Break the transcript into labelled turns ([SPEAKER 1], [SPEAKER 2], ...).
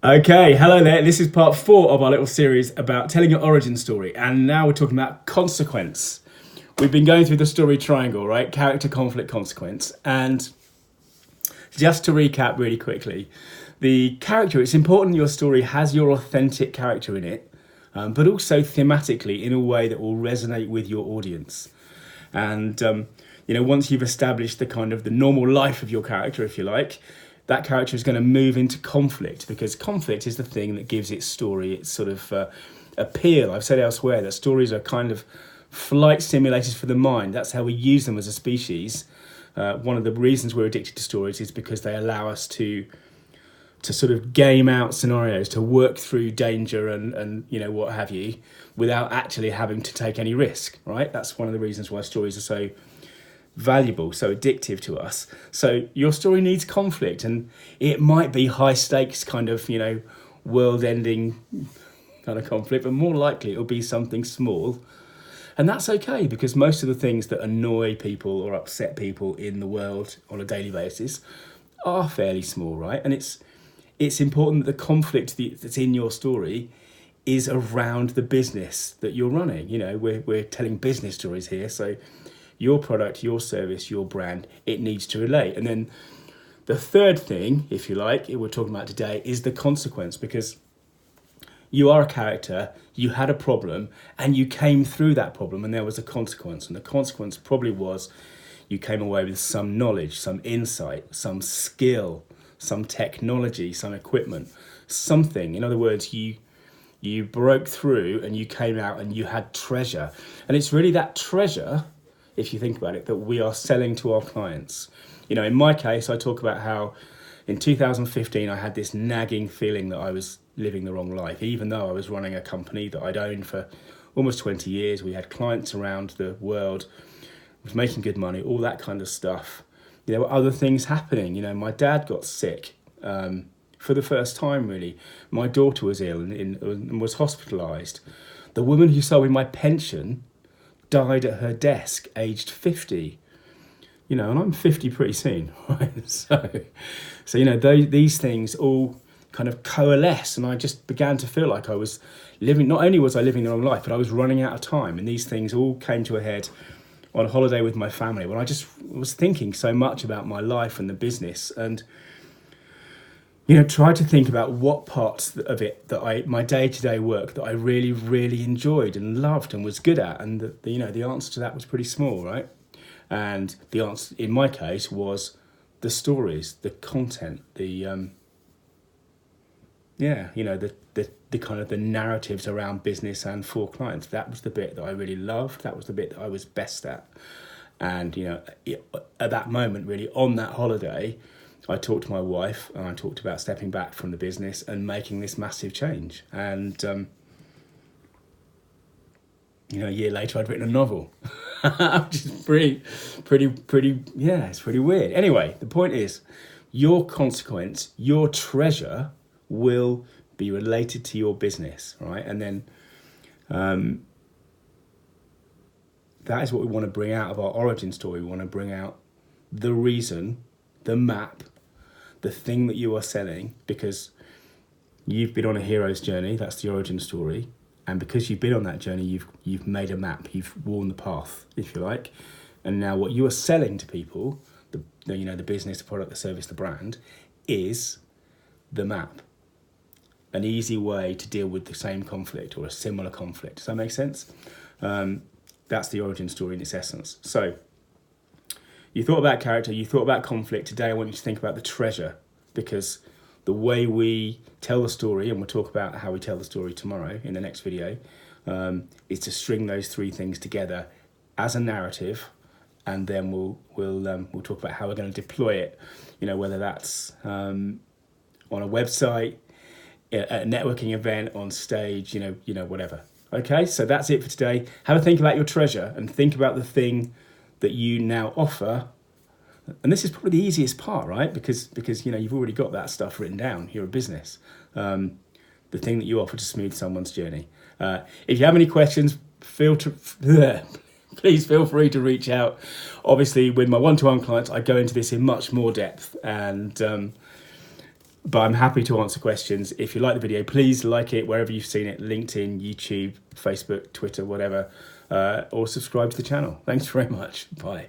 [SPEAKER 1] Okay, hello there. This is part 4 of our little series about telling your origin story. And now we're talking about consequence. We've been going through the story triangle, right? Character, conflict, consequence. And just to recap really quickly, the character, it's important your story has your authentic character in it, but also thematically in a way that will resonate with your audience. And, once you've established the kind of the normal life of your character, if you like, that character is going to move into conflict, because conflict is the thing that gives its story its sort of appeal. I've said elsewhere that stories are kind of flight simulators for the mind. That's how we use them as a species. One of the reasons we're addicted to stories is because they allow us to sort of game out scenarios, to work through danger and what have you, without actually having to take any risk, right? That's one of the reasons why stories are so valuable, so addictive to us. So your story needs conflict, and it might be high stakes kind of, world ending kind of conflict, but more likely it'll be something small. And that's okay, because most of the things that annoy people or upset people in the world on a daily basis are fairly small, right? And it's important that the conflict that's in your story is around the business that you're running. We're telling business stories here, so your product, your service, your brand, it needs to relate. And then the third thing, if you like, we're talking about today is the consequence, because you are a character, you had a problem, and you came through that problem, and there was a consequence. And the consequence probably was you came away with some knowledge, some insight, some skill, some technology, some equipment, something. In other words, you broke through and you came out and you had treasure. And it's really that treasure, if you think about it, that we are selling to our clients. In my case, I talk about how in 2015 I had this nagging feeling that I was living the wrong life, even though I was running a company that I'd owned for almost 20 years. We had clients around the world, was making good money, all that kind of stuff. There were other things happening. My dad got sick for the first time, really. My daughter was ill and was hospitalised. The woman who sold me my pension died at her desk, aged 50. And I'm 50 pretty soon, right? So these things all kind of coalesce, and I just began to feel like I was living, not only was I living the wrong life, but I was running out of time. And these things all came to a head on holiday with my family, when I just was thinking so much about my life and the business, and tried to think about what parts of it that my day-to-day work that I really, really enjoyed and loved and was good at. And the answer to that was pretty small, right? And the answer in my case was the stories, the content, the kind of the narratives around business and for clients. That was the bit that I really loved. That was the bit that I was best at. And at that moment, really, on that holiday, I talked to my wife and I talked about stepping back from the business and making this massive change. And a year later, I'd written a novel, which is pretty, it's pretty weird. Anyway, the point is, your consequence, your treasure will be related to your business, right? And then that is what we want to bring out of our origin story. We want to bring out the reason, the map, the thing that you are selling, because you've been on a hero's journey. That's the origin story. And because you've been on that journey, you've made a map, you've worn the path, if you like. And now what you are selling to people, the business, the product, the service, the brand, is the map. An easy way to deal with the same conflict or a similar conflict. Does that make sense? That's the origin story in its essence. So you thought about character, you thought about conflict. Today I want you to think about the treasure, because the way we tell the story, and we'll talk about how we tell the story tomorrow in the next video, is to string those three things together as a narrative, and then we'll talk about how we're going to deploy it. Whether that's on a website, at a networking event, on stage, whatever. Okay, so that's it for today. Have a think about your treasure and think about the thing that you now offer. And this is probably the easiest part, right? Because you've already got that stuff written down. You're a business. The thing that you offer to smooth someone's journey. If you have any questions, please feel free to reach out. Obviously, with my one-to-one clients, I go into this in much more depth, and But I'm happy to answer questions. If you like the video, please like it wherever you've seen it, LinkedIn, YouTube, Facebook, Twitter, whatever, or subscribe to the channel. Thanks very much. Bye.